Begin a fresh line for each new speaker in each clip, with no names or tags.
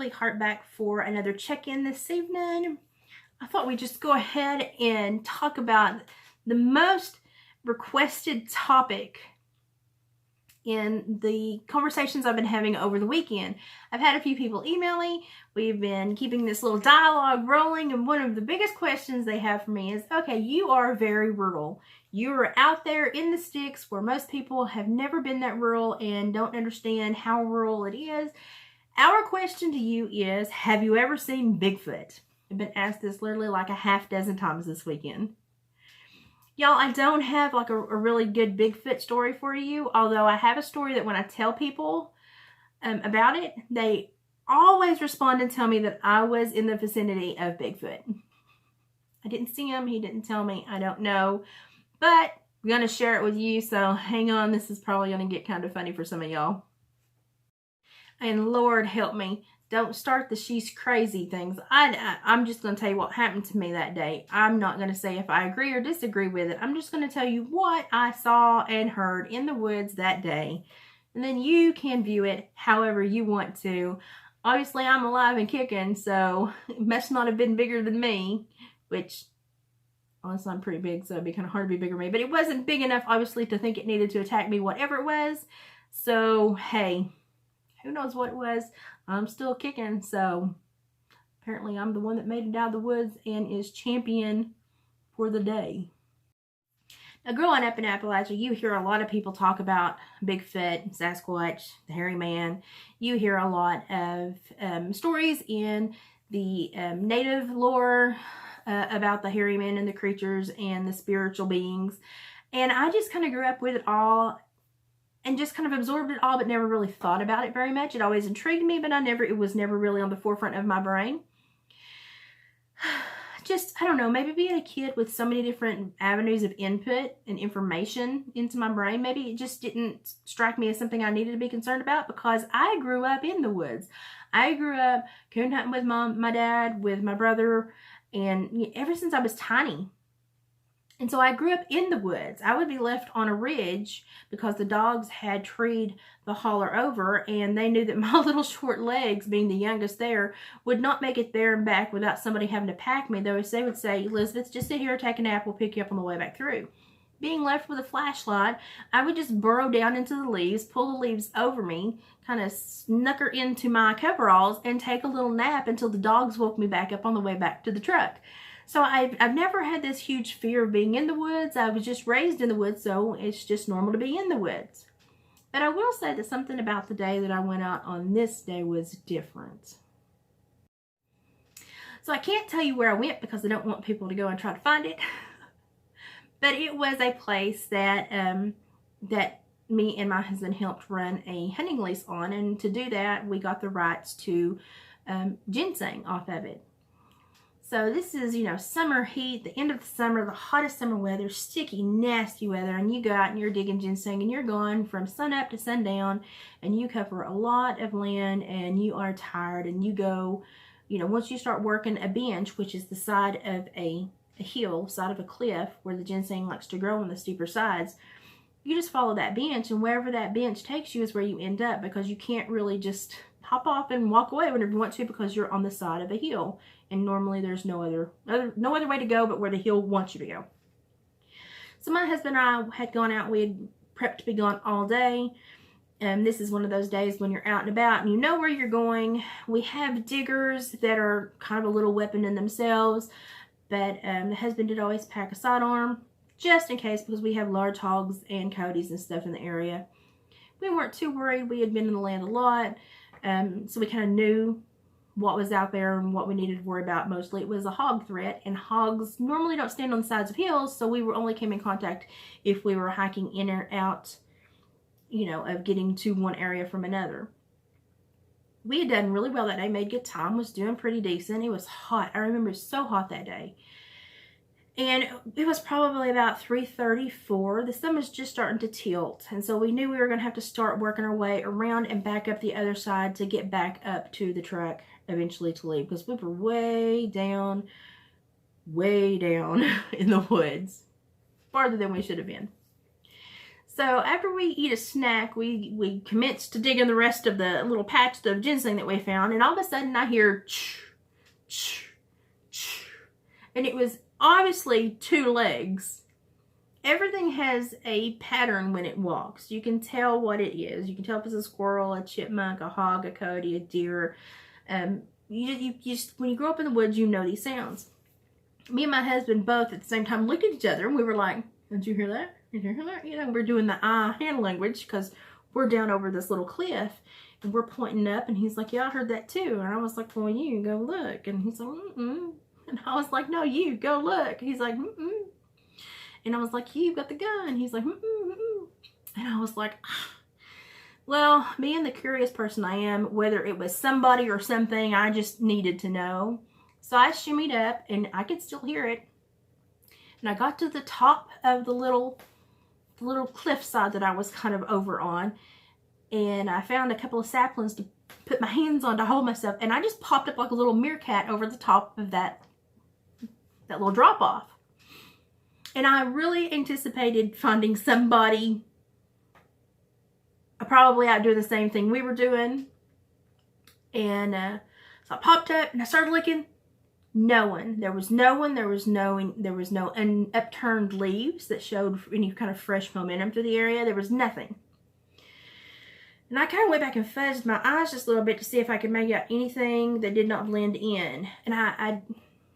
Lily Hart back for another check-in this evening. I thought we'd just go ahead and talk about the most requested topic in the conversations I've been having over the weekend. I've had a few people email me. We've been keeping this little dialogue rolling, and one of the biggest questions they have for me is, okay, you are very rural. You are out there in the sticks where most people have never been that rural and don't understand how rural it is. Our question to you is, have you ever seen Bigfoot? I've been asked this literally like a half dozen times this weekend. Y'all, I don't have like a really good Bigfoot story for you, although I have a story that when I tell people about it, they always respond and tell me that I was in the vicinity of Bigfoot. I didn't see him. He didn't tell me. I don't know. But I'm going to share it with you, so hang on. This is probably going to get kind of funny for some of y'all. And Lord help me, don't start the she's crazy things. I'm just going to tell you what happened to me that day. I'm not going to say if I agree or disagree with it. I'm just going to tell you what I saw and heard in the woods that day. And then you can view it however you want to. Obviously, I'm alive and kicking, so it must not have been bigger than me, which, honestly, I'm pretty big, so it'd be kind of hard to be bigger than me. But it wasn't big enough, obviously, to think it needed to attack me, whatever it was. So, hey, who knows what it was? I'm still kicking, so apparently I'm the one that made it out of the woods and is champion for the day. Now, growing up in Appalachia, you hear a lot of people talk about Bigfoot, Sasquatch, the hairy man. You hear a lot of stories in the native lore about the hairy man and the creatures and the spiritual beings. And I just kind of grew up with it all and just kind of absorbed it all, but never really thought about it very much. It always intrigued me, but it was never really on the forefront of my brain. Just, I don't know, maybe being a kid with so many different avenues of input and information into my brain, maybe it just didn't strike me as something I needed to be concerned about, because I grew up in the woods. I grew up coon hunting with my dad, with my brother, and ever since I was tiny. And so I grew up in the woods. I would be left on a ridge because the dogs had treed the holler over, and they knew that my little short legs, being the youngest there, would not make it there and back without somebody having to pack me. Though they would say, Elizabeth, just sit here, take a nap, we'll pick you up on the way back through. Being left with a flashlight, I would just burrow down into the leaves, pull the leaves over me, kind of snucker into my coveralls, and take a little nap until the dogs woke me back up on the way back to the truck. So I've never had this huge fear of being in the woods. I was just raised in the woods, so it's just normal to be in the woods. But I will say that something about the day that I went out on this day was different. So I can't tell you where I went because I don't want people to go and try to find it. But it was a place that that me and my husband helped run a hunting lease on. And to do that, we got the rights to ginseng off of it. So this is, summer heat, the end of the summer, the hottest summer weather, sticky, nasty weather, and you go out and you're digging ginseng and you're gone from sun up to sundown, and you cover a lot of land and you are tired, and you go, once you start working a bench, which is the side of a hill, side of a cliff where the ginseng likes to grow on the steeper sides, you just follow that bench, and wherever that bench takes you is where you end up, because you can't really just hop off and walk away whenever you want to, because you're on the side of a hill. And normally there's no other way to go but where the hill wants you to go. So my husband and I had gone out. We had prepped to be gone all day. And this is one of those days when you're out and about and you know where you're going. We have diggers that are kind of a little weapon in themselves. But the husband did always pack a sidearm just in case, because we have large hogs and coyotes and stuff in the area. We weren't too worried. We had been in the land a lot. So we kind of knew what was out there and what we needed to worry about. Mostly it was a hog threat, and hogs normally don't stand on the sides of hills, so we only came in contact if we were hiking in or out, of getting to one area from another. We had done really well that day, made good time, was doing pretty decent. It was hot. I remember it was so hot that day. And it was probably about 3:34. The sun was just starting to tilt. And so we knew we were going to have to start working our way around and back up the other side to get back up to the truck eventually to leave. Because we were way down in the woods. Farther than we should have been. So So after we eat a snack, we commence to dig in the rest of the little patch of ginseng that we found, and all of a sudden I hear and it was obviously 2 legs. Everything has a pattern when it walks. You can tell what it is. You can tell if it's a squirrel, a chipmunk, a hog, a coyote, a deer. You just, when you grow up in the woods, you know these sounds. Me and my husband both at the same time looked at each other and we were like, did you hear that? Did you hear that? You know, we're doing the eye hand language because we're down over this little cliff and we're pointing up, and he's like, yeah, I heard that too. And I was like, well, you go look. And he's like, mm-mm. And I was like, no, you go look. He's like, mm-mm. And I was like, you've got the gun. He's like, mm-mm, mm-mm. And I was like, well, being the curious person I am, whether it was somebody or something, I just needed to know. So I shimmied up, and I could still hear it. And I got to the top of the little cliffside that I was kind of over on. And I found a couple of saplings to put my hands on to hold myself. And I just popped up like a little meerkat over the top of that little drop off. And I really anticipated finding somebody probably out doing the same thing we were doing. And so I popped up and I started looking. No one. There was no one. There was no upturned leaves that showed any kind of fresh momentum through the area. There was nothing. And I kind of went back and fuzzed my eyes just a little bit to see if I could make out anything that did not blend in. And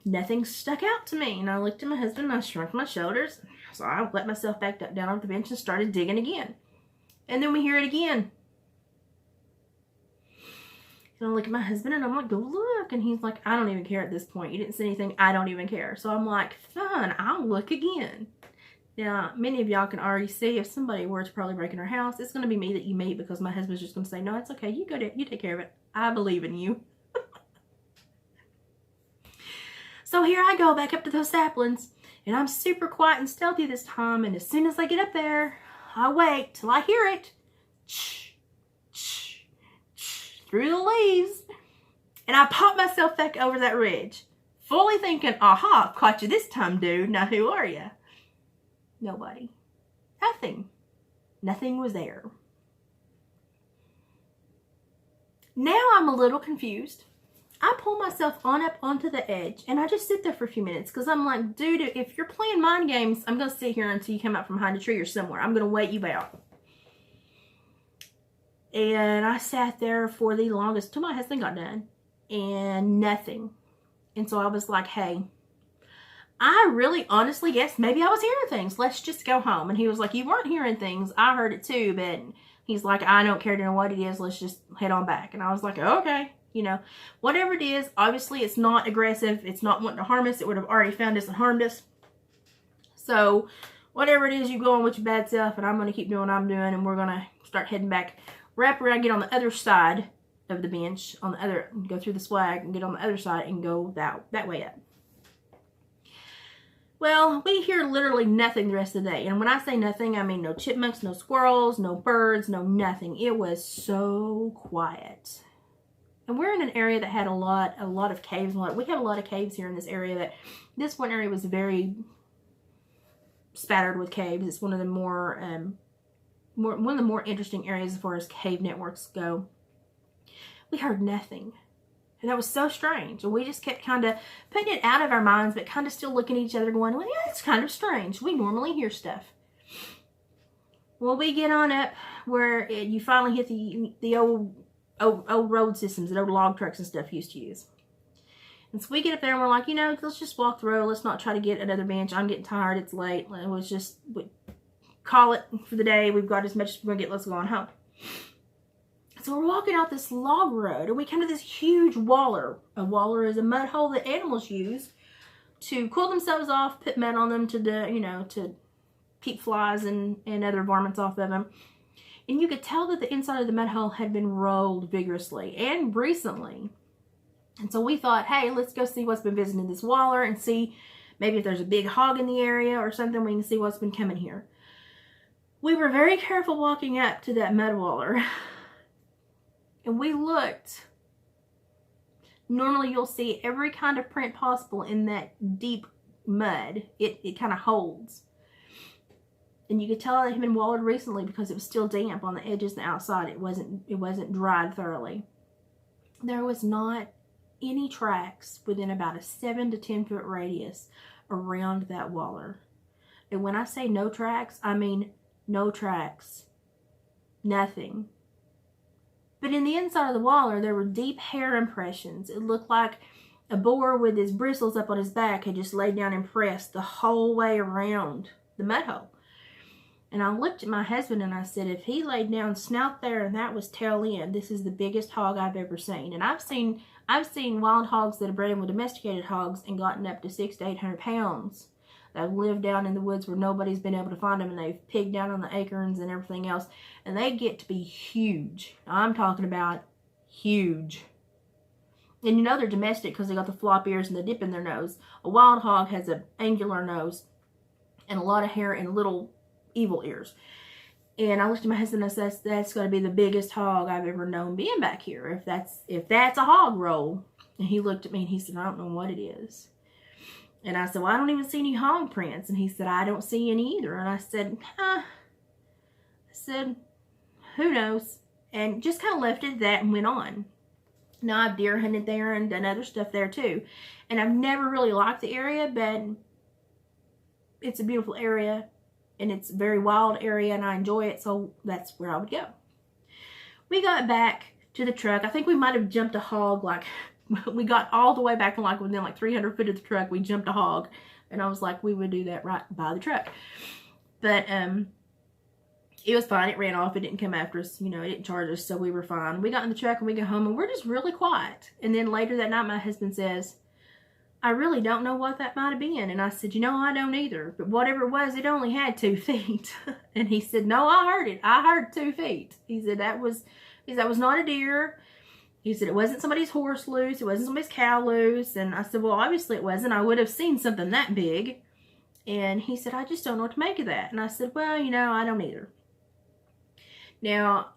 nothing stuck out to me. And I looked at my husband and I shrugged my shoulders. So I let myself back down on the bench and started digging again. And then we hear it again. And I look at my husband and I'm like, go look. And he's like, I don't even care at this point. You didn't say anything. I don't even care. So I'm like, fine, I'll look again. Now, many of y'all can already see if somebody were to probably break in our house, it's going to be me that you meet, because my husband's just going to say, no, it's okay. You take care of it. I believe in you. So here I go back up to those saplings, and I'm super quiet and stealthy this time. And as soon as I get up there, I wait till I hear it through the leaves, and I pop myself back over that ridge, fully thinking, aha, caught you this time, dude. Now who are you? Nobody. Nothing. Nothing was there. Now I'm a little confused. I pull myself up onto the edge, and I just sit there for a few minutes because I'm like, dude, if you're playing mind games, I'm going to sit here until you come out from behind a tree or somewhere. I'm going to wait you out. And I sat there for the longest till my husband got done, and nothing. And so I was like, hey, I really honestly guess maybe I was hearing things. Let's just go home. And he was like, you weren't hearing things. I heard it too. But he's like, I don't care to know what it is. Let's just head on back. And I was like, okay. You know, whatever it is, obviously it's not aggressive. It's not wanting to harm us. It would have already found us and harmed us. So whatever it is, you go on with your bad self, and I'm going to keep doing what I'm doing, and we're going to start heading back. Wrap around, get on the other side of the bench, go through the swag and get on the other side and go that way up. Well, we hear literally nothing the rest of the day. And when I say nothing, I mean no chipmunks, no squirrels, no birds, no nothing. It was so quiet. And we're in an area that had a lot of caves. We have a lot of caves here in this area. This one area was very spattered with caves. It's one of the more interesting areas as far as cave networks go. We heard nothing. And that was so strange. And we just kept kind of putting it out of our minds, but kind of still looking at each other going, well, yeah, it's kind of strange. We normally hear stuff. Well, we get on up where you finally hit the old road systems that old log trucks and stuff used to use. And so we get up there and we're like, let's just walk the road. Let's not try to get another bench. I'm getting tired. It's late. We call it for the day. We've got as much as we're going to get. Let's go on home. So we're walking out this log road, and we come to this huge waller. A waller is a mud hole that animals use to cool themselves off, put mud on them to keep flies and other varmints off of them. And you could tell that the inside of the mud hole had been rolled vigorously and recently. And so we thought, hey, let's go see what's been visiting this waller and see maybe if there's a big hog in the area or something. We can see what's been coming here. We were very careful walking up to that mud waller. And we looked. Normally you'll see every kind of print possible in that deep mud. It kind of holds. And you could tell it had been watered recently because it was still damp on the edges and the outside. It wasn't dried thoroughly. There was not any tracks within about a 7 to 10 foot radius around that waller. And when I say no tracks, I mean no tracks. Nothing. But in the inside of the waller, there were deep hair impressions. It looked like a boar with his bristles up on his back had just laid down and pressed the whole way around the mud hole. And I looked at my husband and I said, if he laid down snout there and that was tail end, this is the biggest hog I've ever seen. And I've seen wild hogs that have bred in with domesticated hogs and gotten up to 600 to 800 pounds. They've lived down in the woods where nobody's been able to find them, and they've pigged down on the acorns and everything else. And they get to be huge. I'm talking about huge. And you know they're domestic because they got the flop ears and the dip in their nose. A wild hog has an angular nose and a lot of hair and little evil ears. And I looked at my husband and I said, that's going to be the biggest hog I've ever known being back here. If that's a hog roll. And he looked at me and he said, I don't know what it is. And I said, well, I don't even see any hog prints. And he said, I don't see any either. And I said, who knows? And just kind of left it at that and went on. Now, I've deer hunted there and done other stuff there too. And I've never really liked the area, but it's a beautiful area. And it's a very wild area and I enjoy it. So that's where I would go. We got back to the truck. I think we might have jumped a hog like... We got all the way back and like within like 300 feet of the truck, we jumped a hog. And I was like, we would do that right by the truck. But it was fine. It ran off. It didn't come after us. You know, it didn't charge us. So we were fine. We got in the truck and we got home and we're just really quiet. And then later that night, my husband says, I really don't know what that might have been. And I said, you know, I don't either. But whatever it was, it only had 2 feet. And he said, no, I heard it. I heard 2 feet. He said, that was not a deer. He said, it wasn't somebody's horse loose. It wasn't somebody's cow loose. And I said, well, obviously it wasn't. I would have seen something that big. And he said, I just don't know what to make of that. And I said, well, you know, I don't either. Now,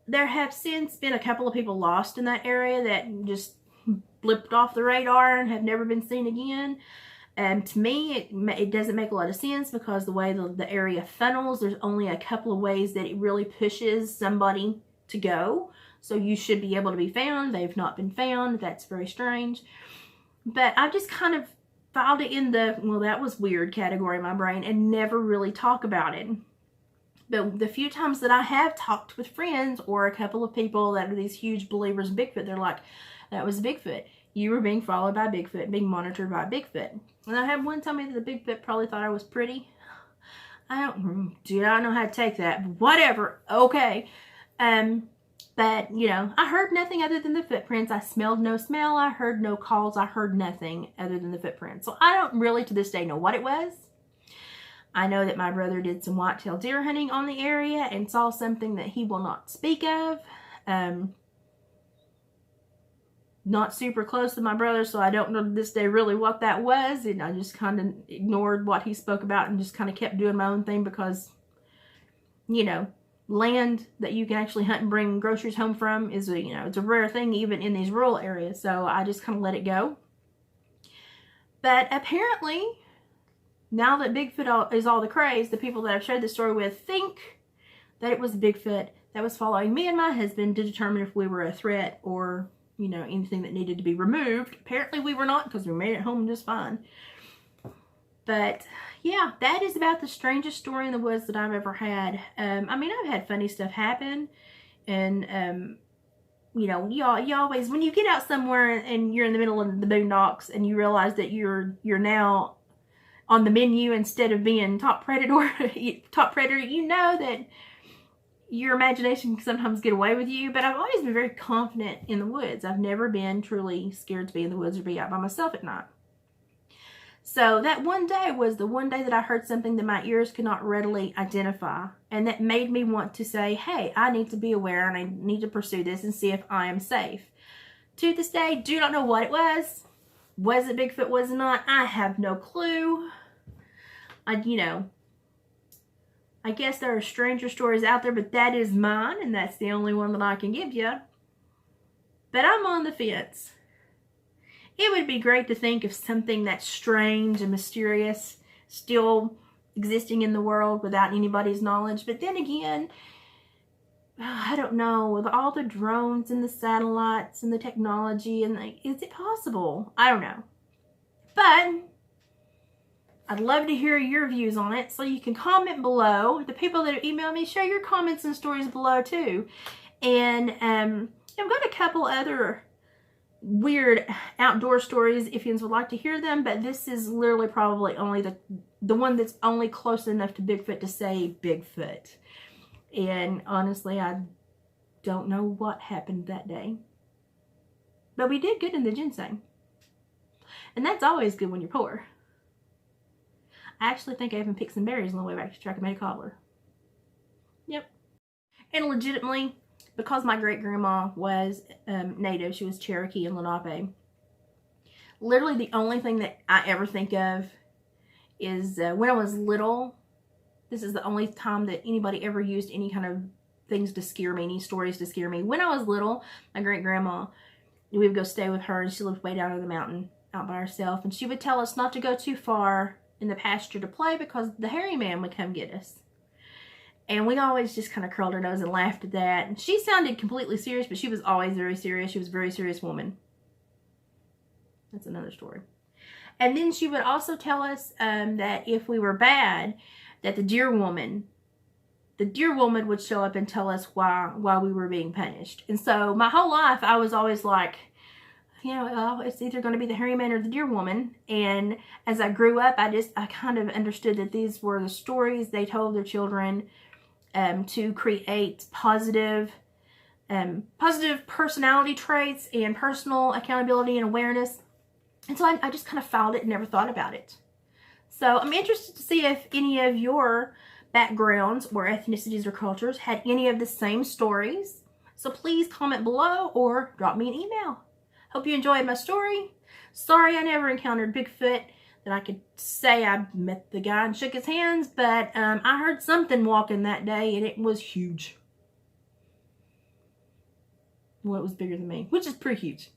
there have since been a couple of people lost in that area that just blipped off the radar and have never been seen again. And to me, it doesn't make a lot of sense because the way the area funnels, there's only a couple of ways that it really pushes somebody to go. So you should be able to be found. They've not been found. That's very strange. But I just kind of filed it in the, well, that was weird category in my brain and never really talk about it. But the few times that I have talked with friends or a couple of people that are these huge believers in Bigfoot, they're like, that was Bigfoot. You were being followed by Bigfoot, being monitored by Bigfoot. And I had one tell me that the Bigfoot probably thought I was pretty. I don't know how to take that. But whatever. Okay. But, you know, I heard nothing other than the footprints. I smelled no smell. I heard no calls. I heard nothing other than the footprints. So I don't really to this day know what it was. I know that my brother did some whitetail deer hunting on the area and saw something that he will not speak of. Not super close to my brother, so I don't know to this day really what that was. And I just kind of ignored what he spoke about and just kind of kept doing my own thing because, you know, land that you can actually hunt and bring groceries home from is, you know, it's a rare thing even in these rural areas. So I just kind of let it go. But apparently, now that Bigfoot is all the craze, the people that I've shared this story with think that it was Bigfoot that was following me and my husband to determine if we were a threat or, you know, anything that needed to be removed. Apparently we were not because we made it home just fine. But yeah, that is about the strangest story in the woods that I've ever had. I mean, I've had funny stuff happen. And, you know, you always, when you get out somewhere and you're in the middle of the boondocks and you realize that you're now on the menu instead of being top predator, you know that your imagination can sometimes get away with you. But I've always been very confident in the woods. I've never been truly scared to be in the woods or be out by myself at night. So that one day was the one day that I heard something that my ears could not readily identify. And that made me want to say, hey, I need to be aware and I need to pursue this and see if I am safe. To this day, do not know what it was. Was it Bigfoot? Was it not? I have no clue. You know, I guess there are stranger stories out there, but that is mine and that's the only one that I can give you. But I'm on the fence. It would be great to think of something that's strange and mysterious still existing in the world without anybody's knowledge. But then again, I don't know, with all the drones and the satellites and the technology, and is it possible? I don't know. But I'd love to hear your views on it, so you can comment below. The people that have emailed me, share your comments and stories below too. And I've got a couple other weird outdoor stories if you would like to hear them, but this is literally probably only the one that's only close enough to Bigfoot to say Bigfoot. And honestly, I don't know what happened that day. But we did good in the ginseng. And that's always good when you're poor. I actually think I even picked some berries on the way back to the truck and made a cobbler. Yep. And legitimately, because my great-grandma was Native, she was Cherokee and Lenape, literally the only thing that I ever think of is when I was little. This is the only time that anybody ever used any kind of things to scare me, any stories to scare me. When I was little, my great-grandma, we would go stay with her, and she lived way down in the mountain out by herself, and she would tell us not to go too far in the pasture to play because the hairy man would come get us. And we always just kind of curled our nose and laughed at that. And she sounded completely serious, but she was always very serious. She was a very serious woman. That's another story. And then she would also tell us that if we were bad, that the deer woman would show up and tell us why we were being punished. And so my whole life, I was always like, you know, it's either going to be the hairy man or the deer woman. And as I grew up, I kind of understood that these were the stories they told their children to create positive personality traits and personal accountability and awareness. And so I just kind of filed it and never thought about it. So I'm interested to see if any of your backgrounds or ethnicities or cultures had any of the same stories. So please comment below or drop me an email. Hope you enjoyed my story. Sorry I never encountered Bigfoot that I could say I met the guy and shook his hands, but I heard something walking that day and it was huge. Well, it was bigger than me, which is pretty huge.